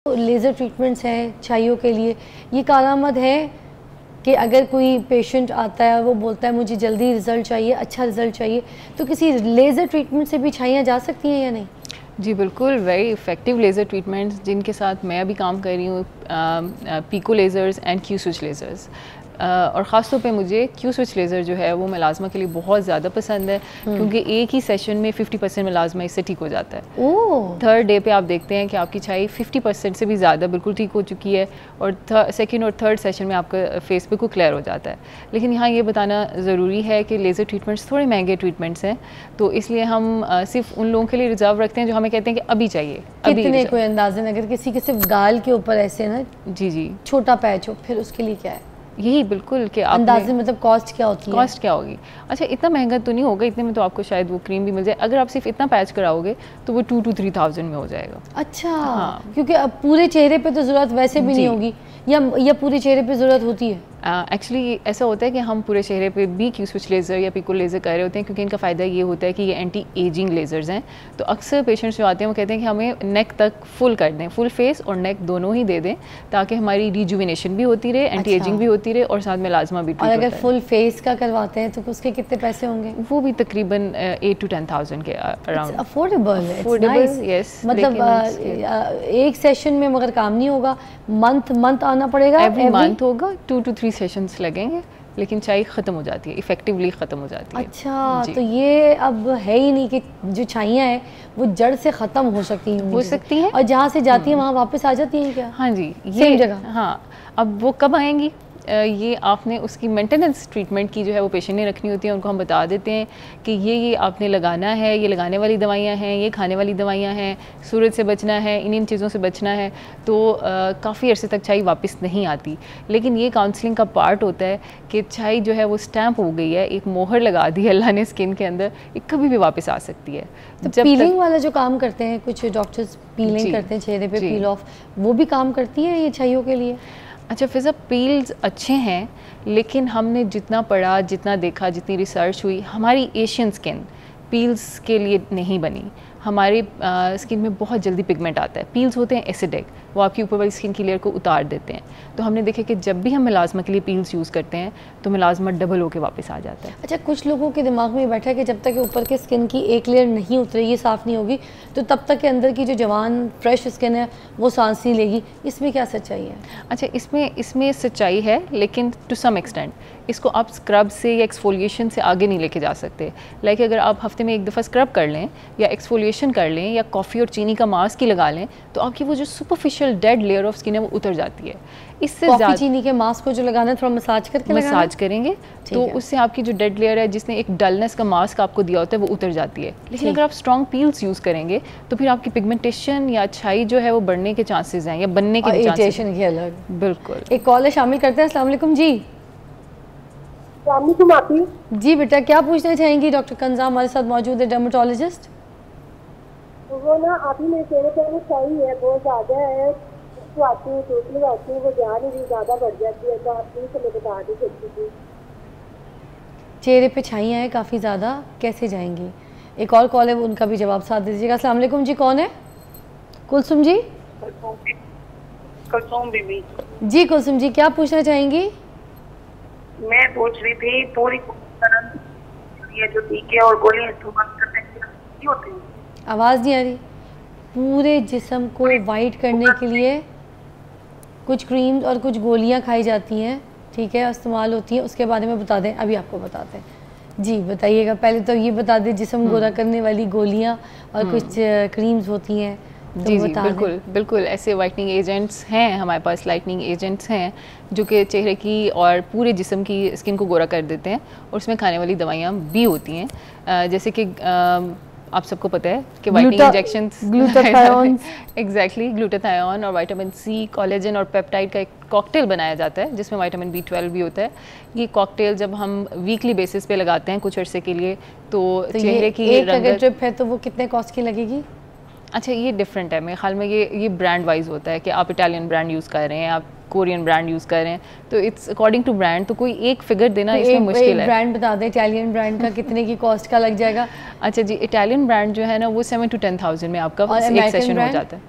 Laser treatments हैं छाइयों के लिए, ये कारआमद है कि अगर कोई पेशेंट आता है वो बोलता है मुझे जल्दी रिज़ल्ट चाहिए, अच्छा रिज़ल्ट चाहिए, तो किसी लेज़र ट्रीटमेंट से भी छाइयाँ जा सकती हैं या नहीं? जी बिल्कुल, वेरी इफ़ेक्टिव लेज़र ट्रीटमेंट्स जिनके साथ मैं अभी काम कर रही हूँ, pico lasers and Q switch lasers. और ख़ास तौर पे मुझे क्यू स्विच लेज़र जो है वो मेलाज़मा के लिए बहुत ज़्यादा पसंद है, क्योंकि एक ही सेशन में 50% मेलाज़मा इससे ठीक हो जाता है। ओह! थर्ड डे पे आप देखते हैं कि आपकी छाई 50% से भी ज़्यादा बिल्कुल ठीक हो चुकी है, और सेकंड और थर्ड सेशन में आपका फेस बिल्कुल क्लियर हो जाता है। लेकिन यहाँ ये बताना ज़रूरी है कि लेज़र ट्रीटमेंट्स थोड़े महंगे ट्रीटमेंट्स हैं, तो इसलिए हम सिर्फ उन लोगों के लिए रिज़र्व रखते हैं जो हमें कहते हैं कि अभी चाहिए। कितने कोई अंदाज़न अगर किसी के सिर्फ गाल के ऊपर ऐसे ना जी छोटा पैच हो, फिर उसके लिए क्या है? यही बिल्कुल कि आप अंदाज़े मतलब कॉस्ट क्या होती है? कॉस्ट क्या होगी? अच्छा, इतना महंगा तो नहीं होगा, इतने में तो आपको शायद वो क्रीम भी मिल जाए। अगर आप सिर्फ इतना पैच कराओगे तो वो 2 to 3,000 में हो जाएगा। अच्छा, हाँ। क्योंकि अब पूरे चेहरे पे तो ज़रूरत वैसे भी नहीं होगी, या पूरे चेहरे पे ज़रूरत होती है? एक्चुअली ऐसा होता है कि हम पूरे चेहरे पे भी क्यू स्विच लेज़र या पिको लेज़र कर रहे होते हैं, क्योंकि इनका फ़ायदा ये होता है कि ये एंटी एजिंग लेज़र्स हैं। तो अक्सर पेशेंट्स जो आते हैं वो कहते हैं कि हमें नेक तक फुल कर दें, फुल फेस और नेक दोनों ही दे दें, ताकि हमारी रिजुविनेशन भी होती रहे, एंटी एजिंग भी होती रहे और साथ में लाजमा भी। और अगर फुल फेस का करवाते हैं तो उसके कितने पैसे होंगे? वो भी तकरीबन 8 to 10,000 के अराउंड। Affordable, yes. मतलब एक सेशन में मगर काम नहीं होगा, मंथ आना पड़ेगा, एवरी मंथ होगा, 2 to 3 सेशंस लगेंगे, लेकिन छाई ख़त्म हो जाती है, इफेक्टिवली ख़त्म हो जाती है। अच्छा, तो ये अब है ही नहीं कि जो छाइयाँ हैं वो जड़ से ख़त्म हो सकती हैं, और जहाँ से जाती है वहाँ वापस आ जाती हैं क्या? हाँ जी, सेम जगह। हाँ, अब वो कब आएंगी? ये आपने उसकी मेंटेनेंस ट्रीटमेंट की जो है वो पेशेंट ने रखनी होती है। उनको हम बता देते हैं कि ये आपने लगाना है, ये लगाने वाली दवाइयाँ हैं, ये खाने वाली दवाइयाँ हैं, सूरज से बचना है, इन चीज़ों से बचना है, तो काफ़ी अरसे तक छाई वापस नहीं आती। लेकिन ये काउंसलिंग का पार्ट होता है कि छाई जो है वो स्टैंप हो गई है, एक मोहर लगा दी है अल्लाह ने स्किन के अंदर, ये कभी भी वापस आ सकती है। तो पीलिंग वाला जो काम करते हैं कुछ डॉक्टर्स, पीलिंग करते हैं चेहरे पे, पील ऑफ, वो भी काम करती है ये छाइयों के लिए? अच्छा फिज़ा, पील्स अच्छे हैं, लेकिन हमने जितना पढ़ा, जितना देखा, जितनी रिसर्च हुई, हमारी एशियन स्किन पील्स के लिए नहीं बनी। हमारे स्किन में बहुत जल्दी पिगमेंट आता है। पील्स होते हैं एसिडिक, वो आपकी ऊपर वाली स्किन की लेयर को उतार देते हैं। तो हमने देखा कि जब भी हम मिलाज़मा के लिए पील्स यूज़ करते हैं तो मिलाज़मा डबल होके वापस आ जाता है। अच्छा, कुछ लोगों के दिमाग में बैठा है कि जब तक ऊपर के स्किन की एक लेयर नहीं उतरेगी, साफ़ नहीं होगी, तो तब तक के अंदर की जो जवान फ्रेश स्किन है वो सांस नहीं लेगी। इसमें क्या सच्चाई है? अच्छा, इसमें सच्चाई है, लेकिन टू सम एक्सटेंट इसको आप स्क्रब से या एक्सफोलिएशन से आगे नहीं लेके जा सकते। लाइक अगर आप हफ्ते में एक दफ़ा स्क्रब कर लें या एक्सफोलिएशन कर लें या कॉफ़ी और चीनी का मास्क ही लगा लें, तो आपकी वो जो superficial dead layer of skin है वो उतर जाती है। इससे कॉफ़ी चीनी के मास्क को जो लगाना है थोड़ा मसाज करके मसाज करेंगे तो उससे आपकी जो डेड लेयर है, जिसने एक डलनेस का मास्क आपको दिया होता है, वो उतर जाती है। लेकिन अगर आप स्ट्रॉन्ग पील्स यूज़ करेंगे तो फिर आपकी पिगमेंटेशन या छाई जो है वो बढ़ने के चांसेस हैं या बनने के चांसेस हैं। बिल्कुल। एक कॉलर शामिल करते हैं। अस्सलाम वालेकुम जी। आप जी बेटा, क्या पूछना चाहेंगी? डॉक्टर कंजा हमारे साथ मौजूद है, डर्मेटोलॉजिस्ट। वो ना अभी मेरे चेहरे पे वो छाई है, बहुत ज़्यादा है, तो आती है, टोटली आती है, वो जान ही ज़्यादा बढ़ जाती है, तो आप प्लीज़ हमें बता दें सकती थी। चेहरे पे छाइयाँ हैं काफ़ी ज़्यादा, कैसे जाएंगी? एक और कॉल है, वो उनका भी जवाब साथ दीजिएगा। अस्सलाम वालेकुम जी, कौन है? कुलसुम जी। कुलसुम बीबी जी। कुलसुम जी, क्या पूछना चाहेंगी? मैं पूछ रही थी, पूरी ये जो टीके और गोलियां इस्तेमाल करते हैं होते हैं? आवाज़ नहीं आ रही। पूरे जिस्म को वाइट करने के लिए कुछ क्रीम्स और कुछ गोलियां खाई जाती हैं, ठीक है, इस्तेमाल होती हैं। उसके बारे में बता दें, अभी आपको बताते हैं। जी बताइएगा। पहले तो ये बता दें, जिस्म गोरा करने वाली गोलियां और कुछ क्रीम्स होती हैं। तो जी बिल्कुल ऐसे वाइटनिंग एजेंट्स हैं हमारे पास, लाइटनिंग एजेंट्स हैं जो कि चेहरे की और पूरे जिस्म की स्किन को गोरा कर देते हैं, और उसमें खाने वाली दवाइयाँ भी होती हैं। जैसे कि आप सबको पता है कि whitening injections, glutathione exactly, glutathione और विटामिन सी, कोलेजन और पेप्टाइड का एक कॉकटेल बनाया जाता है जिसमें विटामिन B12 भी होता है। ये कॉकटेल जब हम वीकली बेसिस पे लगाते हैं कुछ अर्से के लिए, तो चेहरे की एक अगर ट्रिप है तो वो कितने कॉस्ट की लगेगी? अच्छा, ये डिफरेंट है मेरे ख्याल में, ये ब्रांड वाइज होता है कि आप इटालियन ब्रांड यूज़ कर रहे हैं, आप कोरियन ब्रांड यूज़ कर रहे हैं, तो इट्स अकॉर्डिंग टू ब्रांड। तो कोई एक फिगर देना इसमें मुश्किल है। ब्रांड बता दें, इटालियन ब्रांड का कितने की कॉस्ट का लग जाएगा? अच्छा जी, इटालियन ब्रांड जो है ना वो 7 to 10,000 में आपका एक सेशन हो जाता है।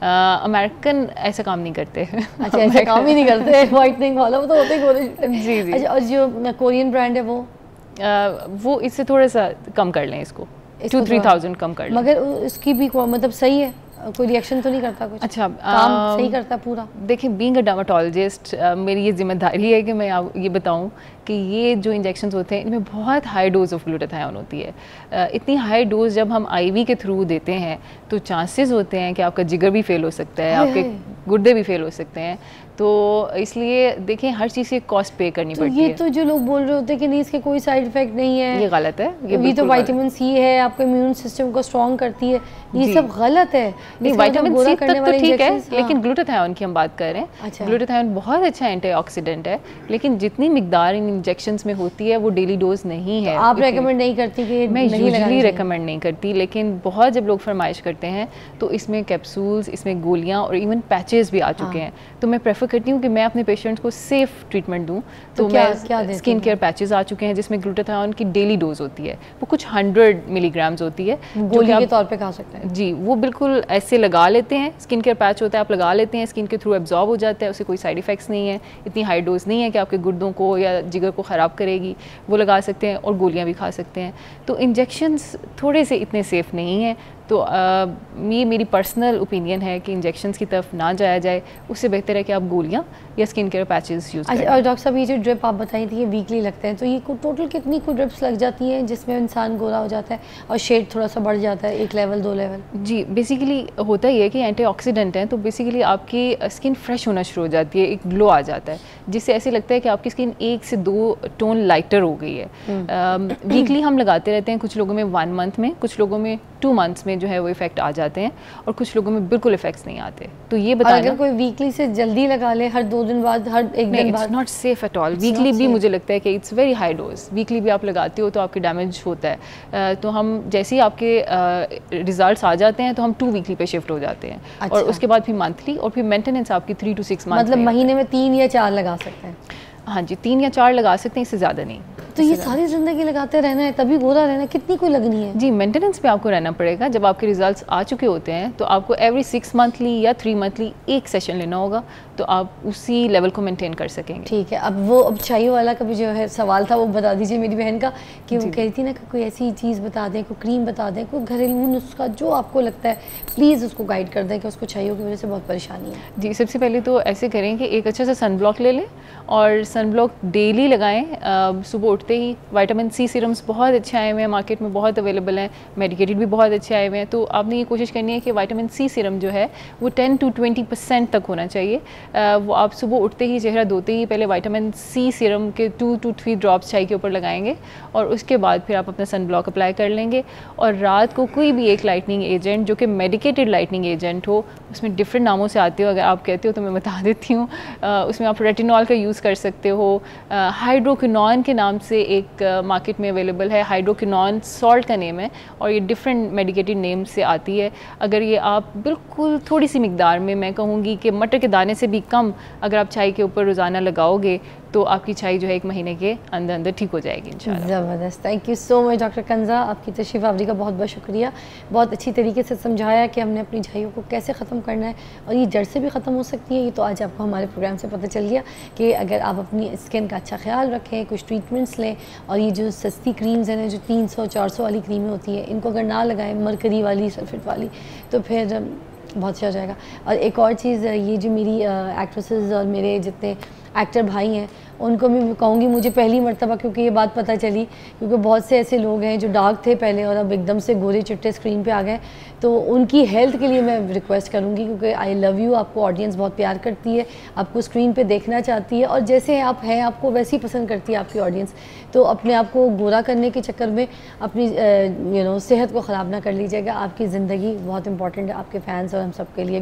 अमेरिकन ऐसा काम नहीं करते। अच्छा, ऐसा काम ही नहीं करते वाइटनिंग वाला, वो तो होते ही गोरे। जी जी। अच्छा, और जो कोरियन ब्रांड है वो इससे थोड़ा सा कम कर लें, इसको 2-3,000 कम कर लें। मगर उसकी भी मतलब सही है, कोई रिएक्शन तो नहीं करता कुछ? अच्छा, काम सही करता पूरा? देखिए, बीइंग अ डर्माटोलॉजिस्ट मेरी ये जिम्मेदारी है कि मैं ये बताऊं कि ये जो इंजेक्शंस होते हैं इनमें बहुत हाई डोज ऑफ ग्लूटाथायोन होती है। इतनी हाई डोज जब हम आईवी के थ्रू देते हैं तो चांसेस होते हैं कि आपका जिगर भी फेल हो सकता है, आपके गुर्दे भी फेल हो सकते हैं। तो इसलिए देखें, हर चीज़ की कॉस्ट पे करनी पड़ती है। ये तो जो लोग बोल रहे होते हैं कि नहीं इसके कोई साइड इफेक्ट नहीं है, ये गलत है। ये तो विटामिन सी है, आपके इम्यून सिस्टम को स्ट्रॉन्ग करती है, ये सब गलत है। नहीं, विटामिन सी तक तो ठीक है, लेकिन ग्लूटाथायोन की हम बात कर रहे हैं। अच्छा। ग्लूटाथायोन बहुत अच्छा एंटीऑक्सीडेंट है, लेकिन जितनी मिकदार इन इंजेक्शंस में होती है वो डेली डोज नहीं है। आप रेकमेंड नहीं करती कि मैं यूजुअली रेकमेंड नहीं करती, लेकिन बहुत जब लोग फरमाइश करते हैं तो इसमें कैप्सूल्स, इसमें गोलियां और इवन पैचेस भी आ चुके हैं। तो मैं प्रेफर करती हूँ कि मैं अपने पेशेंट्स को सेफ ट्रीटमेंट दूँ। तो मैं स्किन केयर पैचेस आ चुके हैं जिसमें ग्लूटाथायोन की डेली डोज होती है, वो कुछ 100 मिलीग्राम्स होती है, गोली के तौर पे खा सकते हैं। जी, वो बिल्कुल ऐसे लगा लेते हैं। स्किन केयर पैच होता है, आप लगा लेते हैं, स्किन के थ्रू एब्जॉर्ब हो जाता है, उससे कोई साइड इफेक्ट्स नहीं है, इतनी हाई डोज नहीं है कि आपके गुर्दों को या जिगर को ख़राब करेगी, वो लगा सकते हैं और गोलियां भी खा सकते हैं। तो इंजेक्शंस थोड़े से इतने सेफ़ नहीं हैं। तो ये मेरी पर्सनल ओपिनियन है कि इंजेक्शंस की तरफ ना जाया जाए, उससे बेहतर है कि आप गोलियां या स्किन केयर पैचेस यूज़ करें। और डॉक्टर साहब, ये जो ड्रिप आप बताई थी ये वीकली लगते हैं, तो ये टोटल कितनी कोई ड्रिप्स लग जाती हैं जिसमें इंसान गोरा हो जाता है और शेड थोड़ा सा बढ़ जाता है, 1 लेवल 2 लेवल? जी, बेसिकली होता ही है कि एंटीऑक्सीडेंट हैं, तो बेसिकली आपकी स्किन फ्रेश होना शुरू हो जाती है, एक ग्लो आ जाता है, जिससे ऐसे लगता है कि आपकी स्किन 1 से 2 टोन लाइटर हो गई है। वीकली हम लगाते रहते हैं, कुछ लोगों में 1 मंथ में, कुछ लोगों में 2 मंथ्स में जो है वो इफेक्ट आ जाते हैं और कुछ लोगों में बिल्कुल इफेक्ट्स नहीं आते। तो ये बताना, अगर कोई वीकली से जल्दी लगा ले, हर 2 दिन बाद, हर 1 दिन बाद, it's not safe at all. Weekly भी मुझे लगता है कि it's very high dose. Weekly भी आप लगाते हो तो आपके डैमेज होता है। तो हम जैसे ही आपके रिजल्ट्स आ जाते हैं तो हम 2 वीकली पे शिफ्ट हो जाते हैं। अच्छा। और उसके बाद फिर मंथली और फिर मेंटेनेंस आपकी 3 to 6 मंथ। मतलब महीने में 3 या 4 लगा सकते हैं? हाँ जी, 3 या 4 लगा सकते हैं, इससे ज़्यादा नहीं। तो ये सारी ज़िंदगी लगाते रहना है, तभी गोरा रहना, कितनी कोई लगनी है? जी, मेंटेनेंस पे आपको रहना पड़ेगा। जब आपके रिजल्ट्स आ चुके होते हैं तो आपको एवरी 6 मंथली या 3 मंथली एक सेशन लेना होगा, तो आप उसी लेवल को मेंटेन कर सकेंगे। ठीक है। अब चाय वाला का भी जो है सवाल था वो बता दीजिए मेरी बहन का, कि वो कह रही थी ना कि कोई ऐसी चीज़ बता दें, कोई क्रीम बता दें, कोई घरेलू नुस्खा जो आपको लगता है, प्लीज़ उसको गाइड कर दें कि उसको चाहिए की वजह से बहुत परेशानी है। जी, सबसे पहले तो ऐसे करें कि एक अच्छा सा सन ब्लॉक ले लें और सन ब्लॉक डेली लगाएं। सुबह उठते ही विटामिन सी सीरम्स बहुत अच्छे आए हुए हैं, मार्केट में बहुत अवेलेबल हैं, मेडिकेटेड भी बहुत अच्छे आए हुए हैं। तो आपने ये कोशिश करनी है कि विटामिन सी सीरम जो है वो 10 to 20% तक होना चाहिए। वो आप सुबह उठते ही, चेहरा धोते ही पहले विटामिन सी सीरम के 2 to 3 ड्रॉप्स चाय के ऊपर लगाएंगे और उसके बाद फिर आप अपना सन ब्लॉक अप्लाई कर लेंगे। और रात को कोई भी एक लाइटनिंग एजेंट जो कि मेडिकेटेड लाइटनिंग एजेंट हो, उसमें डिफरेंट नामों से आते हो, अगर आप कहते हो तो मैं बता देती हूँ। उसमें आप रेटिनॉल का यूज़ कर सकते हो, हाइड्रोक्विनोन के नाम से एक मार्केट में अवेलेबल है, हाइड्रोक्विनोन सॉल्ट का नेम है और ये डिफरेंट मेडिकेटेड नेम से आती है। अगर ये आप बिल्कुल थोड़ी सी मिकदार में, मैं कहूँगी कि मटर के दाने से भी कम अगर आप चाय के ऊपर रोज़ाना लगाओगे तो आपकी चाय जो है 1 महीने के अंदर अंदर ठीक हो जाएगी इंशाल्लाह। ज़बरदस्त, thank you so much doctor Kanza, आपकी तशरीफ़ आवरी का बहुत बहुत शुक्रिया। बहुत अच्छी तरीके से समझाया कि हमने अपनी झाइयों को कैसे ख़त्म करना है और ये जड़ से भी ख़त्म हो सकती है। ये तो आज आपको हमारे प्रोग्राम से पता चल गया कि अगर आप अपनी स्किन का अच्छा ख्याल रखें, कुछ ट्रीटमेंट्स लें और ये जो सस्ती क्रीम्स हैं, जो 300-400 वाली क्रीमें होती हैं, इनको अगर ना लगाएं, मरकरी वाली, सल्फेट वाली, तो फिर बहुत अच्छा हो जाएगा। और एक और चीज़, ये जो मेरी एक्ट्रेसेस और मेरे जितने एक्टर भाई हैं उनको भी कहूँगी, मुझे पहली मर्तबा क्योंकि ये बात पता चली, क्योंकि बहुत से ऐसे लोग हैं जो डार्क थे पहले और अब एकदम से गोरे चिट्टे स्क्रीन पे आ गए, तो उनकी हेल्थ के लिए मैं रिक्वेस्ट करूँगी, क्योंकि आई लव यू, आपको ऑडियंस बहुत प्यार करती है, आपको स्क्रीन पे देखना चाहती है और जैसे आप हैं आपको वैसे ही पसंद करती है आपकी ऑडियंस। तो अपने आप को गोरा करने के चक्कर में अपनी सेहत को ख़राब ना कर लीजिएगा। आपकी ज़िंदगी बहुत इंपॉर्टेंट है आपके फैंस और हम सब के लिए।